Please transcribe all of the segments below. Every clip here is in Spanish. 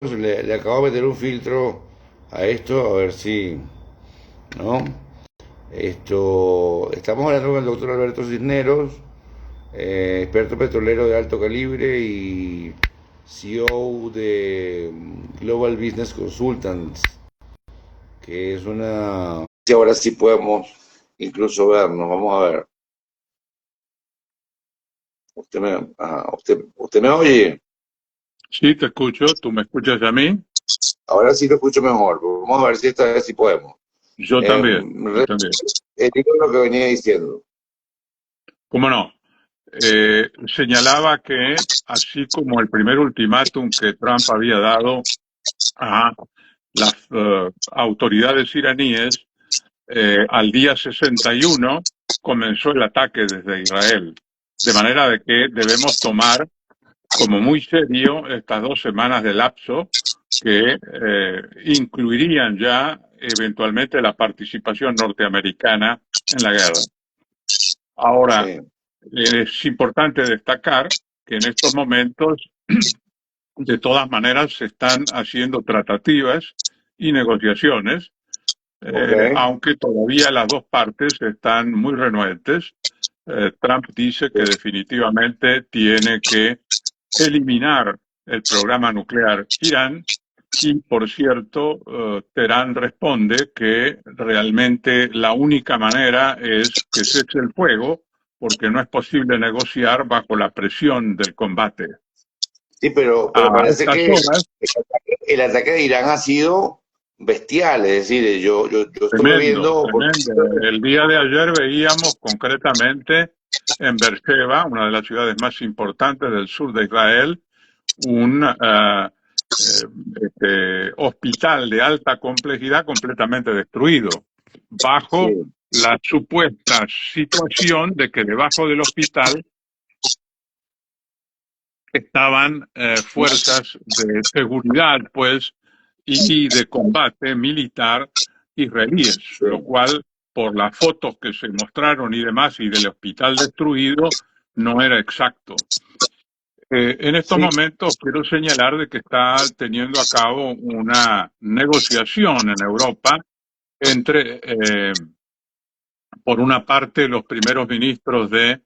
le acabo de meter un filtro a esto, a ver si, ¿no? Estamos hablando con el doctor Alberto Cisneros, experto petrolero de alto calibre y CEO de Global Business Consultants, que es una... Si ahora sí podemos incluso vernos, vamos a ver. ¿Usted me oye? Sí, te escucho. ¿Tú me escuchas a mí? Ahora sí lo escucho mejor. Vamos a ver si esta vez sí podemos. Yo también, yo también. Digo lo que venía diciendo. ¿Cómo no? Señalaba que, así como el primer ultimátum que Trump había dado a las autoridades iraníes, al día 61 comenzó el ataque desde Israel. De manera de que debemos tomar como muy serio estas 2 semanas de lapso que incluirían ya eventualmente la participación norteamericana en la guerra. Ahora, Sí, es importante destacar que en estos momentos, de todas maneras, se están haciendo tratativas y negociaciones, ok. aunque todavía las dos partes están muy renuentes. Trump dice que definitivamente tiene que eliminar el programa nuclear Irán y, por cierto, Teherán responde que realmente la única manera es que cese el fuego porque no es posible negociar bajo la presión del combate. Sí, pero A parece estas que horas, el ataque de Irán ha sido bestial. Es decir, yo estuve tremendo, viendo, tremendo. El día de ayer veíamos concretamente en Beersheba, una de las ciudades más importantes del sur de Israel, un hospital de alta complejidad completamente destruido, bajo sí, la supuesta situación de que debajo del hospital estaban fuerzas de seguridad, pues, y de combate militar israelíes, sí, lo cual, por las fotos que se mostraron y demás, y del hospital destruido, no era exacto. En estos sí, momentos quiero señalar de que está teniendo a cabo una negociación en Europa entre, por una parte, los primeros ministros de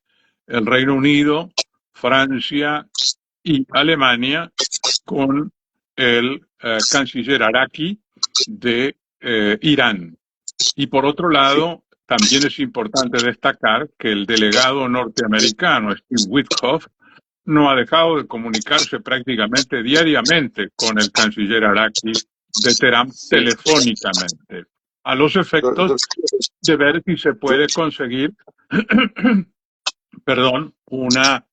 el Reino Unido, Francia y Alemania, con el canciller Araki de Irán. Y por otro sí. lado, también es importante destacar que el delegado norteamericano, Steve Witkoff, no ha dejado de comunicarse prácticamente diariamente con el canciller Araki de Teherán Sí. telefónicamente, a los efectos Doctor, de ver si se puede conseguir, perdón, una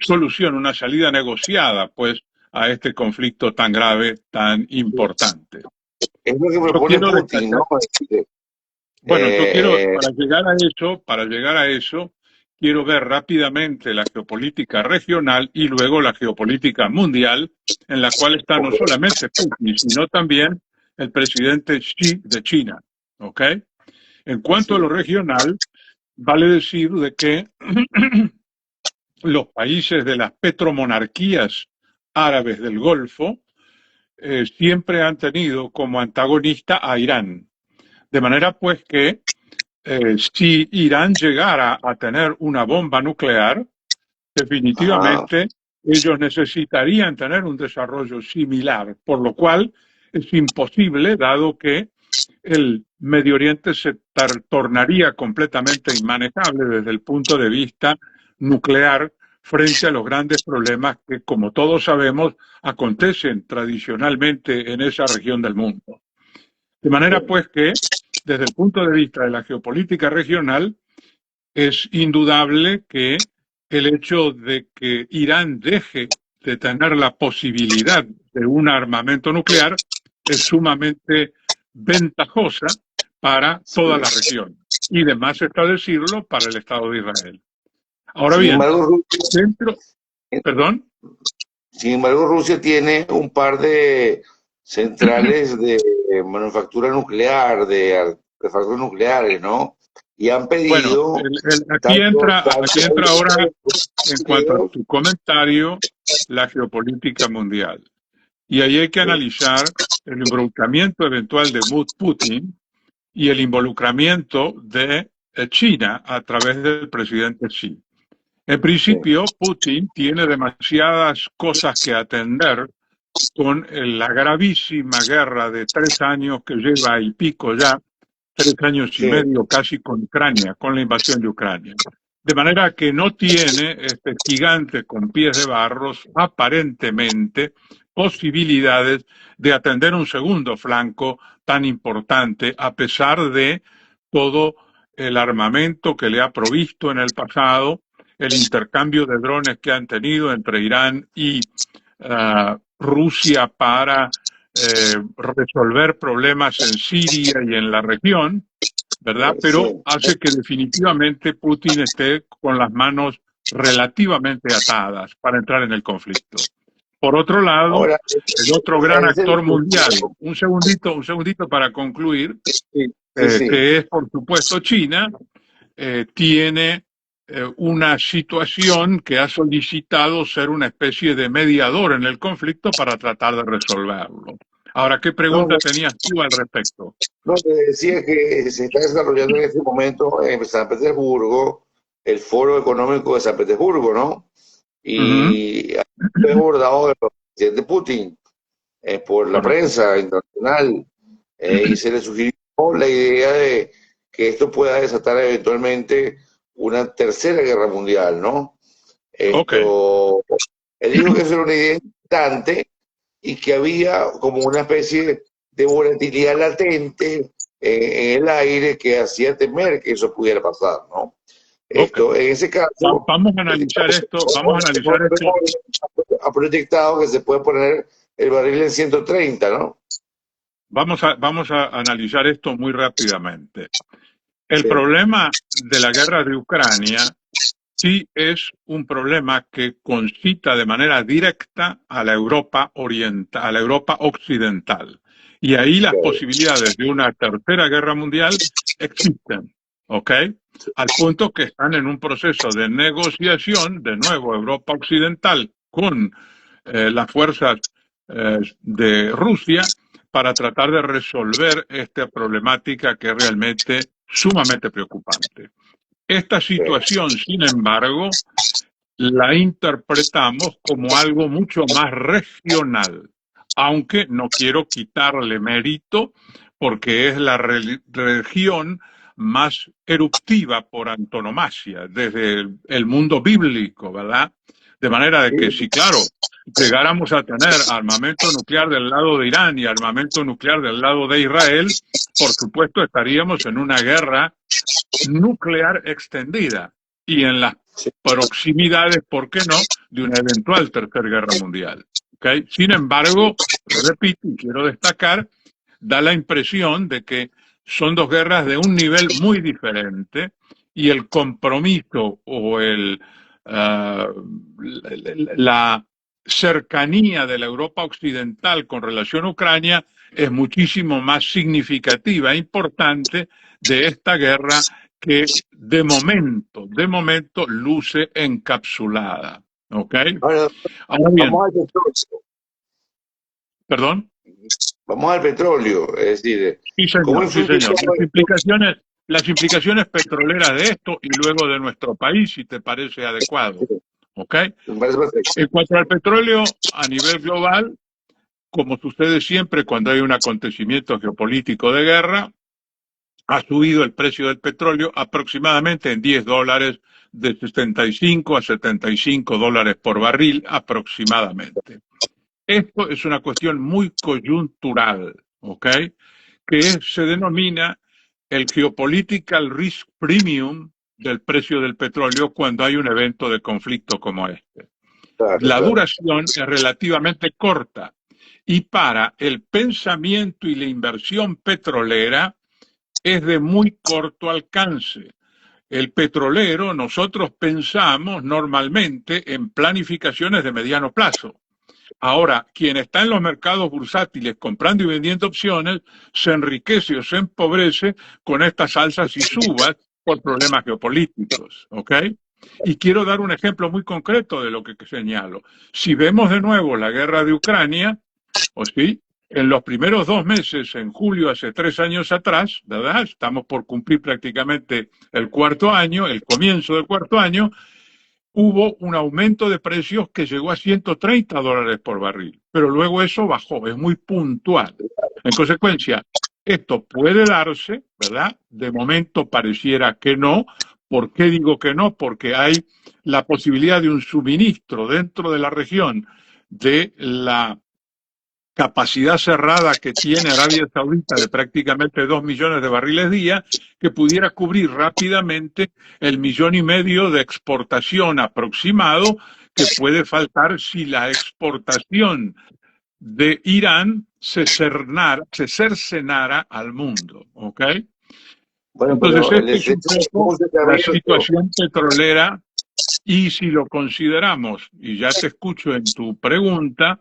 solución, una salida negociada, pues, a este conflicto tan grave, tan importante. es lo que Yo propone quiero Putin, ¿no? destacar, Es decir, bueno, yo quiero, eh, para llegar a eso, quiero ver rápidamente la geopolítica regional y luego la geopolítica mundial, en la cual está no ok, solamente Putin, sino también el presidente Xi de China. ¿Ok? En cuanto a lo sí, regional, vale decir de que los países de las petromonarquías árabes del Golfo siempre han tenido como antagonista a Irán. De manera pues que si Irán llegara a tener una bomba nuclear, ajá, definitivamente ellos necesitarían tener un desarrollo similar, por lo cual es imposible, dado que el Medio Oriente se tornaría completamente inmanejable desde el punto de vista nuclear frente a los grandes problemas que, como todos sabemos, acontecen tradicionalmente en esa región del mundo. De manera sí, pues que, desde el punto de vista de la geopolítica regional, es indudable que el hecho de que Irán deje de tener la posibilidad de un armamento nuclear es sumamente ventajosa para toda la sí. región. Y de más está decirlo para el Estado de Israel. Ahora Sin bien, embargo, dentro, perdón, Rusia tiene un par de centrales de manufactura nuclear, de artefactos nucleares, ¿no? Y han bueno, pedido aquí tanto entra ahora, Estados en cuanto a Unidos, tu comentario, la geopolítica mundial. Y ahí hay que sí, analizar el involucramiento eventual de Putin y el involucramiento de China a través del presidente Xi. En sí, principio, Putin tiene demasiadas cosas que atender con la gravísima guerra de 3 años que lleva y pico ya, 3 años y medio casi con Ucrania, con la invasión de Ucrania. De manera que no tiene este gigante con pies de barros, aparentemente, posibilidades de atender un segundo flanco tan importante, a pesar de todo el armamento que le ha provisto en el pasado, el intercambio de drones que han tenido entre Irán y Rusia para resolver problemas en Siria y en la región, ¿verdad? Pero sí. hace que definitivamente Putin esté con las manos relativamente atadas para entrar en el conflicto. Por otro lado, Ahora, el otro gran ese es el actor mundial, punto. un segundito para concluir, Sí, sí, sí. que es por supuesto China, tiene una situación que ha solicitado ser una especie de mediador en el conflicto para tratar de resolverlo. Ahora, ¿qué No, pregunta tenías tú al respecto? no, te decía que se está desarrollando en este momento en San Petersburgo el Foro Económico de San Petersburgo, ¿no? Ujú. Y fue abordado por el presidente Putin por la Correcto. prensa internacional y se le sugirió la idea de que esto pueda desatar eventualmente una tercera guerra mundial, ¿no? Ok. Esto, él dijo que eso era una idea importante y que había como una especie de volatilidad latente en el aire que hacía temer que eso pudiera pasar, ¿no? Ok. Esto, en ese caso, Vamos a analizar esto, vamos a analizar esto, ha proyectado que se puede poner el barril en 130, ¿no? vamos a analizar esto muy rápidamente. El Sí, problema de la guerra de Ucrania sí es un problema que concita de manera directa a la Europa oriental, a la Europa occidental. Y ahí las claro. posibilidades de una tercera guerra mundial existen, ¿ok? Al punto que están en un proceso de negociación, de nuevo, Europa occidental con las fuerzas de Rusia para tratar de resolver esta problemática que es realmente sumamente preocupante. Esta situación, sin embargo, la interpretamos como algo mucho más regional, aunque no quiero quitarle mérito porque es la región más eruptiva por antonomasia desde el mundo bíblico, ¿verdad? De manera de que si, claro, llegáramos a tener armamento nuclear del lado de Irán y armamento nuclear del lado de Israel, por supuesto estaríamos en una guerra nuclear extendida y en las proximidades, ¿por qué no?, de una eventual tercera guerra mundial. ¿Okay? Sin embargo, repito y quiero destacar, da la impresión de que son dos guerras de un nivel muy diferente y el compromiso o la cercanía de la Europa occidental con relación a Ucrania es muchísimo más significativa e importante de esta guerra que de momento luce encapsulada. ¿Ok? Ahora, Ahora vamos bien, al petróleo. perdón. Vamos al petróleo. Es decir, Sí, ¿cómo señor, sí, influye señor. todo esto? Las implicaciones petroleras de esto y luego de nuestro país, si te parece adecuado. ¿Ok? Me parece perfecto. En cuanto al petróleo a nivel global, como sucede siempre cuando hay un acontecimiento geopolítico de guerra, ha subido el precio del petróleo aproximadamente en $10, de 65 a $75 por barril aproximadamente. Esto es una cuestión muy coyuntural, ¿ok? Que se denomina el Geopolitical Risk Premium del precio del petróleo cuando hay un evento de conflicto como este. Claro, La claro. duración es relativamente corta y para el pensamiento y la inversión petrolera es de muy corto alcance. El petrolero, nosotros pensamos normalmente en planificaciones de mediano plazo. Ahora, quien está en los mercados bursátiles comprando y vendiendo opciones, se enriquece o se empobrece con estas alzas y subas por problemas geopolíticos, ¿ok? Y quiero dar un ejemplo muy concreto de lo que señalo. Si vemos de nuevo la guerra de Ucrania, ¿O sí? En los primeros 2 meses, en julio, hace 3 años atrás, ¿verdad? Estamos por cumplir prácticamente el cuarto año, el comienzo del cuarto año, hubo un aumento de precios que llegó a $130 por barril, pero luego eso bajó, es muy puntual. En consecuencia, esto puede darse, ¿verdad? De momento pareciera que no. ¿Por qué digo que no? Porque hay la posibilidad de un suministro dentro de la región de la capacidad cerrada que tiene Arabia Saudita de prácticamente 2 millones de barriles día, que pudiera cubrir rápidamente el 1,5 millones de exportación aproximado que puede faltar si la exportación de Irán se cercenara al mundo, ¿ok? Bueno, Entonces, pero el esta es un estrecho de poco Hormuz se está la abriendo. situación petrolera y si lo consideramos, y ya te escucho en tu pregunta,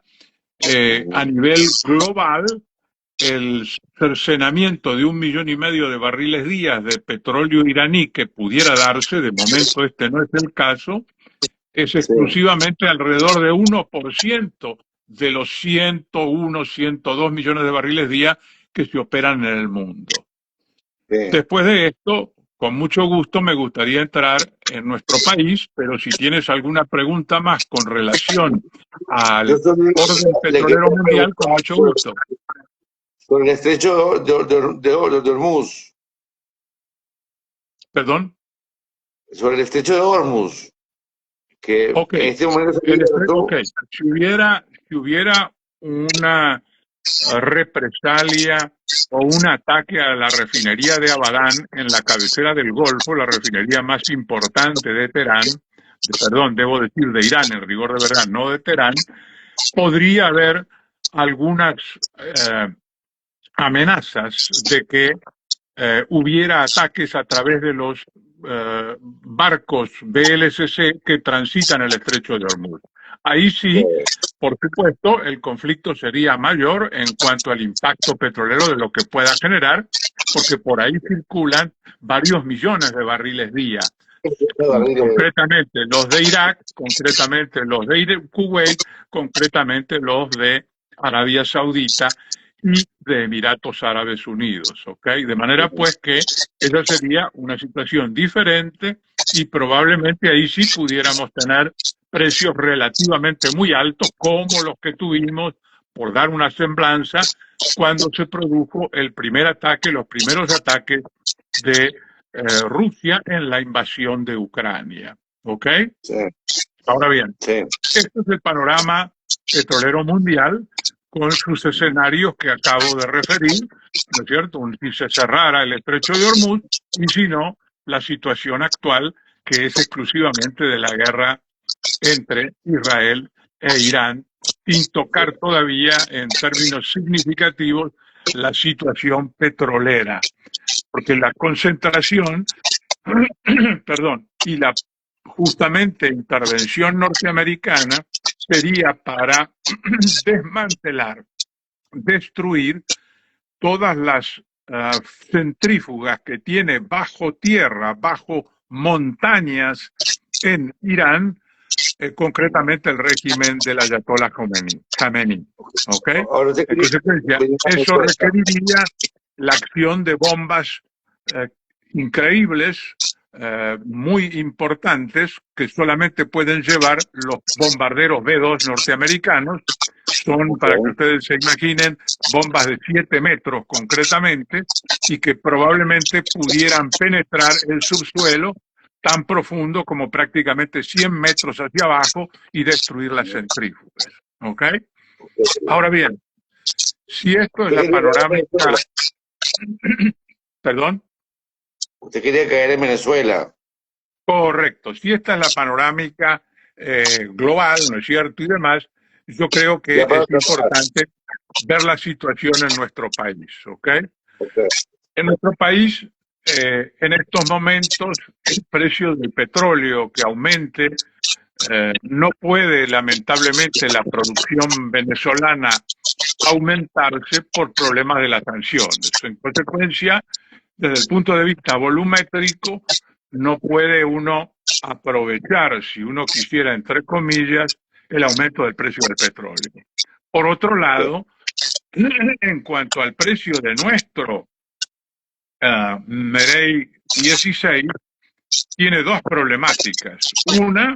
a nivel global, el cercenamiento de 1,5 millones de barriles día de petróleo iraní que pudiera darse, de momento este no es el caso, es Sí, exclusivamente alrededor de 1% de los 101, 102 millones de barriles día que se operan en el mundo. sí. Después de esto, con mucho gusto me gustaría entrar en nuestro país, pero si tienes alguna pregunta más con relación Yo al solo orden le petrolero quería mundial, con preguntar mucho gusto. sobre el estrecho de Hormuz, Perdón. sobre el estrecho de Hormuz, que en Ok, este momento se ha abierto. ok. Si hubiera una represalia o un ataque a la refinería de Abadán en la cabecera del Golfo, la refinería más importante de Teherán, perdón, debo decir de Irán, en rigor de verdad, no de Teherán, podría haber algunas eh, amenazas de que hubiera ataques a través de los barcos VLCC que transitan el estrecho de Hormuz. Ahí sí, por supuesto, el conflicto sería mayor en cuanto al impacto petrolero de lo que pueda generar, porque por ahí circulan varios millones de barriles día, concretamente los de Irak, concretamente los de Kuwait, concretamente los de Arabia Saudita y de Emiratos Árabes Unidos, ¿ok? De manera pues que esa sería una situación diferente y probablemente ahí sí pudiéramos tener precios relativamente muy altos como los que tuvimos, por dar una semblanza, cuando se produjo el primer ataque, los primeros ataques de Rusia en la invasión de Ucrania, ¿ok? Sí, Ahora bien, sí. este es el panorama petrolero mundial con sus escenarios que acabo de referir, ¿no es cierto? Si se cerrara el estrecho de Hormuz y si no, la situación actual que es exclusivamente de la guerra entre Israel e Irán, sin tocar todavía en términos significativos la situación petrolera, porque la concentración, perdón, y la justamente intervención norteamericana sería para desmantelar, destruir todas las centrífugas que tiene bajo tierra, bajo montañas en Irán, concretamente el régimen del Ayatollah Khamenei. ¿Ok? Ahora usted En quería consecuencia, pedir una eso respuesta. requeriría la acción de bombas eh, increíbles, muy importantes, que solamente pueden llevar los bombarderos B-2 norteamericanos. Son, Ok. para que ustedes se imaginen, bombas de 7 metros concretamente, y que probablemente pudieran penetrar el subsuelo tan profundo como prácticamente 100 metros hacia abajo y destruir las centrífugas. ¿Ok? Ahora bien, si esto es Usted la quería caer en panorámica, Venezuela. perdón, Usted quería caer en Venezuela. correcto, si esta es la panorámica global, ¿no es cierto? Y demás, yo creo que Ya para es acabar. importante ver la situación en nuestro país, ¿ok? Ok. En nuestro país, en estos momentos, el precio del petróleo que aumente, no puede lamentablemente la producción venezolana aumentarse por problemas de las sanciones. En consecuencia, desde el punto de vista volumétrico, no puede uno aprovechar, si uno quisiera, entre comillas, el aumento del precio del petróleo. Por otro lado, en cuanto al precio de nuestro Merey 16, tiene dos problemáticas. Una,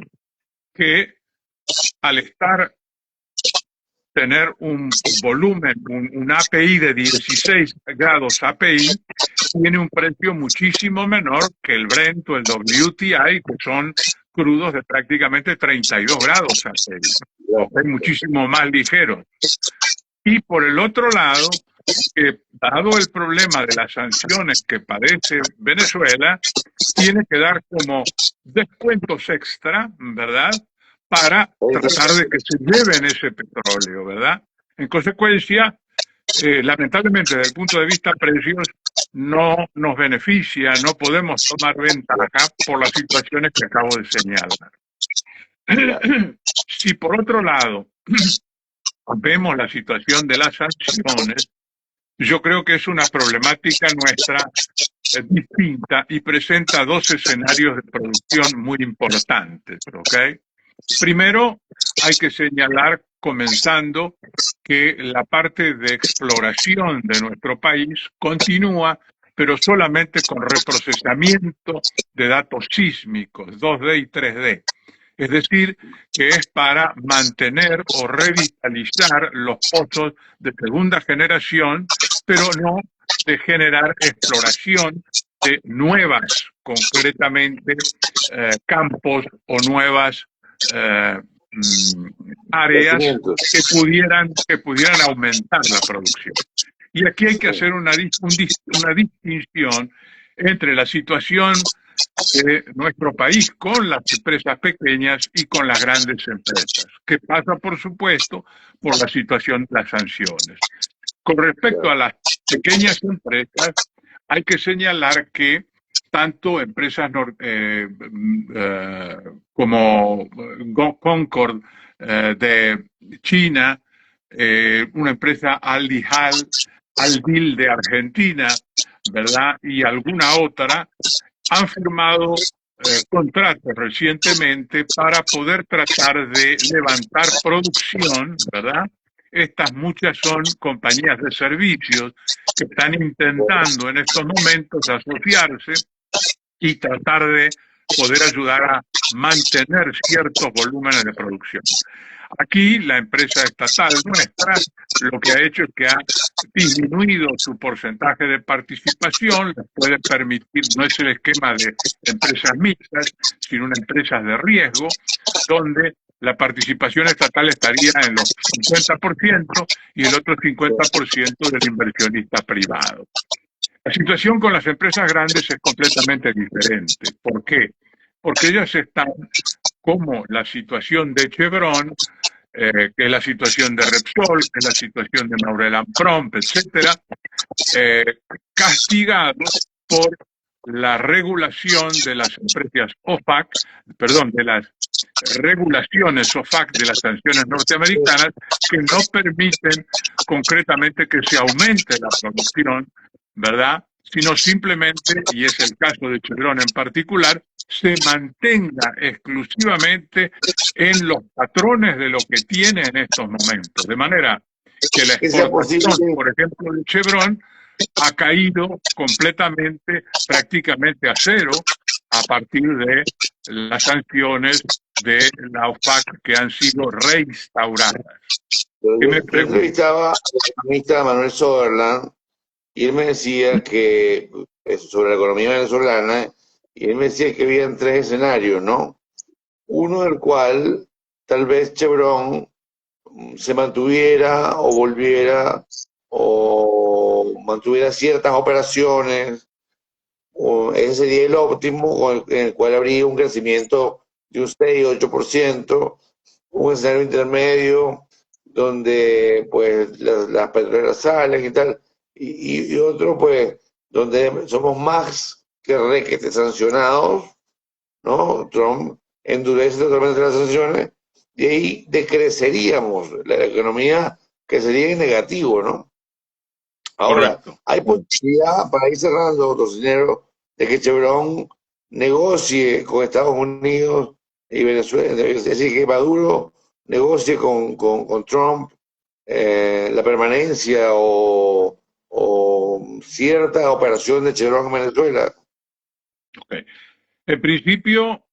que al tener un volumen, un API de 16 grados API, tiene un precio muchísimo menor que el Brent o el WTI, que son crudos de prácticamente 32 grados API, muchísimo más ligeros. Y por el otro lado, dado el problema de las sanciones que padece Venezuela, tiene que dar como descuentos extra, ¿verdad?, para tratar de que se lleven ese petróleo, ¿verdad? En consecuencia, lamentablemente, desde el punto de vista precios, no nos beneficia, no podemos tomar ventaja por las situaciones que acabo de señalar. Si por otro lado vemos la situación de las sanciones, yo creo que es una problemática nuestra distinta y presenta dos escenarios de producción muy importantes, ¿ok? Primero, hay que señalar, comenzando, que la parte de exploración de nuestro país continúa, pero solamente con reprocesamiento de datos sísmicos, 2D y 3D. Es decir, que es para mantener o revitalizar los pozos de segunda generación, pero no de generar exploración de nuevas, concretamente, campos o nuevas áreas que pudieran aumentar la producción. Y aquí hay que hacer una distinción entre la situación de nuestro país con las empresas pequeñas y con las grandes empresas, que pasa, por supuesto, por la situación de las sanciones. Con respecto a las pequeñas empresas, hay que señalar que tanto empresas como Concord de China, una empresa Aldil de Argentina, ¿verdad?, y alguna otra, han firmado contratos recientemente para poder tratar de levantar producción, ¿verdad? Estas muchas son compañías de servicios que están intentando en estos momentos asociarse y tratar de poder ayudar a mantener ciertos volúmenes de producción. Aquí la empresa estatal nuestra lo que ha hecho es que ha disminuido su porcentaje de participación, les puede permitir, no es el esquema de empresas mixtas, sino una empresa de riesgo, donde la participación estatal estaría en los 50% y el otro 50% del inversionista privado. La situación con las empresas grandes es completamente diferente. ¿Por qué? Porque ellas están, como la situación de Chevron, que es la situación de Repsol, que es la situación de Maurel & Prom, etcétera, castigados por la regulación de las empresas OFAC, perdón, de las regulaciones OFAC de las sanciones norteamericanas, que no permiten concretamente que se aumente la producción, ¿verdad?, sino simplemente, y es el caso de Chevron en particular, se mantenga exclusivamente en los patrones de lo que tiene en estos momentos. De manera que la exportación, por ejemplo, de Chevron ha caído completamente, prácticamente a cero, a partir de las sanciones de la OFAC que han sido reinstauradas. Yo entrevistaba a Manuel Soderland y él me decía que, sobre la economía venezolana, y él me decía que habían tres escenarios, ¿no? Uno del cual tal vez Chevron se mantuviera o volviera o mantuviera ciertas operaciones, o ese sería el óptimo, en el cual habría un crecimiento de un 6-8%, un escenario intermedio donde pues las petroleras salen y tal, y otro pues donde somos más que requete sancionados, ¿no? Trump endurece totalmente las sanciones y ahí decreceríamos la economía, que sería en negativo, ¿no? Ahora, correcto, hay posibilidad, para ir cerrando, tocinero, de que Chevron negocie con Estados Unidos y Venezuela, es decir, que Maduro negocie con Trump la permanencia o cierta operación de Chevron en Venezuela. Ok. En principio,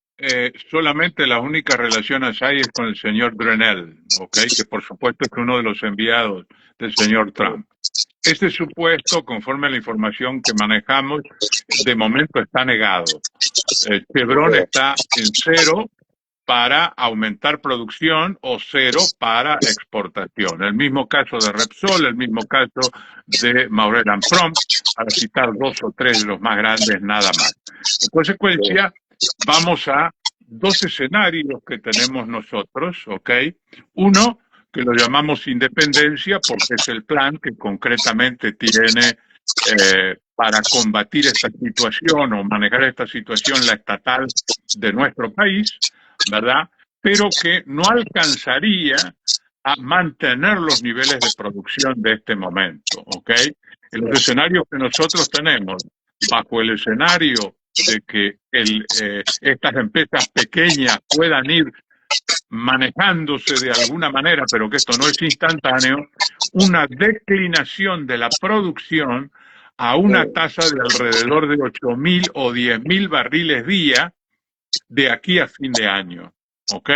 solamente las únicas relaciones hay es con el señor Grenell, ¿ok? Que por supuesto es uno de los enviados del señor Trump. Este supuesto, conforme a la información que manejamos, de momento está negado. Chevron Okay. está en cero para aumentar producción o cero para exportación. El mismo caso de Repsol, el mismo caso de Maurel & Prom, para citar dos o tres de los más grandes nada más. En consecuencia, vamos a dos escenarios que tenemos nosotros, ¿ok? Uno, que lo llamamos independencia, porque es el plan que concretamente tiene para combatir esta situación o manejar esta situación la estatal de nuestro país, ¿verdad? Pero que no alcanzaría a mantener los niveles de producción de este momento, ¿ok? En los escenarios que nosotros tenemos, bajo el escenario de que estas empresas pequeñas puedan ir manejándose de alguna manera, pero que esto no es instantáneo, una declinación de la producción a una tasa de alrededor de 8.000 o 10.000 barriles día de aquí a fin de año. ¿Ok?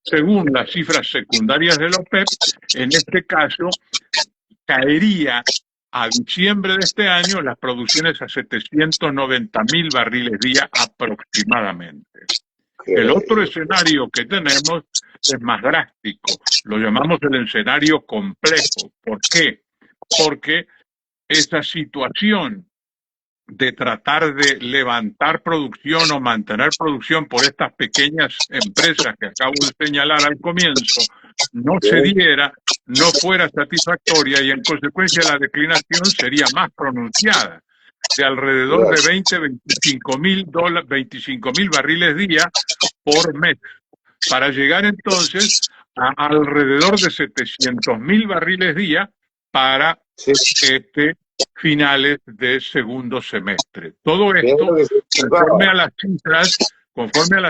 Según las cifras secundarias de la OPEP, en este caso caería a diciembre de este año las producciones a 790.000 barriles día aproximadamente. El otro escenario que tenemos es más drástico, lo llamamos el escenario complejo. ¿Por qué? Porque esa situación de tratar de levantar producción o mantener producción por estas pequeñas empresas que acabo de señalar al comienzo, no se diera, no fuera satisfactoria y en consecuencia la declinación sería más pronunciada, de alrededor de 25 mil barriles día por mes, para llegar entonces a alrededor de 700.000 barriles día para finales de segundo semestre. Todo esto conforme a las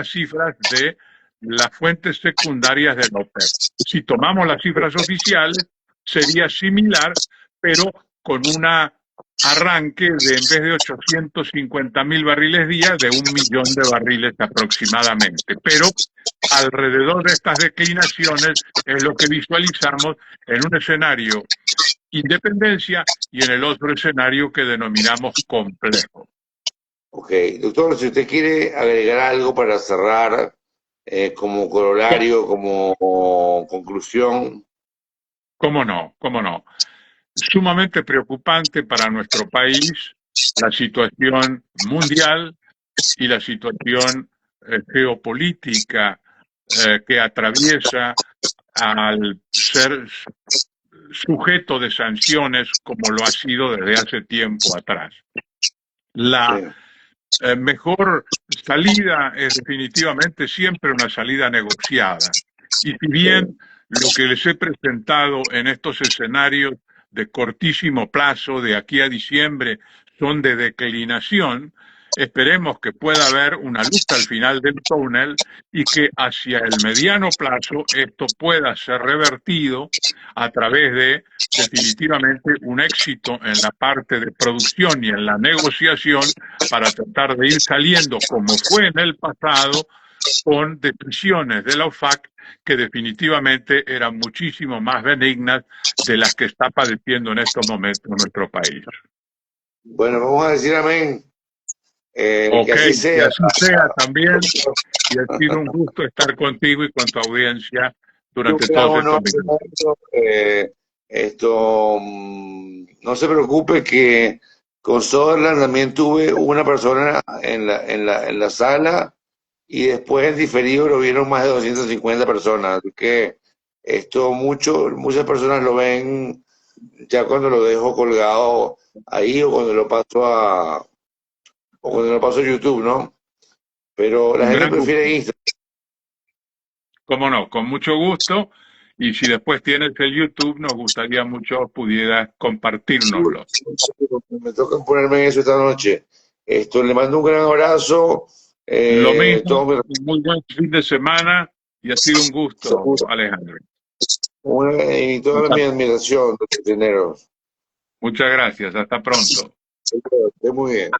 cifras de las fuentes secundarias de la OPEP. Si tomamos las cifras oficiales, sería similar, pero con una arranque de, en vez de 850.000 barriles día, de 1.000.000 de barriles aproximadamente. Pero alrededor de estas declinaciones es lo que visualizamos en un escenario independencia y en el otro escenario que denominamos complejo. Ok, doctor, si usted quiere agregar algo para cerrar, como corolario, como conclusión. ¿Cómo no? ¿Cómo no? Sumamente preocupante para nuestro país la situación mundial y la situación geopolítica que atraviesa al ser sujeto de sanciones como lo ha sido desde hace tiempo atrás. La mejor salida es definitivamente siempre una salida negociada. Y si bien lo que les he presentado en estos escenarios de cortísimo plazo, de aquí a diciembre, son de declinación, esperemos que pueda haber una luz al final del túnel y que hacia el mediano plazo esto pueda ser revertido a través de definitivamente un éxito en la parte de producción y en la negociación para tratar de ir saliendo como fue en el pasado con decisiones de la OFAC que definitivamente eran muchísimo más benignas de las que está padeciendo en estos momentos nuestro país. Bueno, vamos a decir amén. Ok, que así sea. que así sea también, y ha sido un gusto estar contigo y con tu audiencia durante todos estos minutos. No se preocupe que con Sutherland también tuve una persona en la sala y después en diferido lo vieron más de 250 personas. Así que muchas personas lo ven ya cuando lo dejo colgado ahí o cuando lo paso a YouTube, ¿no? Pero la gente prefiere Instagram. Cómo no, con mucho gusto. Y si después tienes el YouTube, nos gustaría mucho pudieras compartirnoslo. Me toca ponerme en eso esta noche. Le mando un gran abrazo. Lo mismo, un muy buen fin de semana y ha sido un gusto, Alejandro. Y toda mi admiración, doctor Cisneros. Muchas gracias. Hasta pronto. Esté muy bien.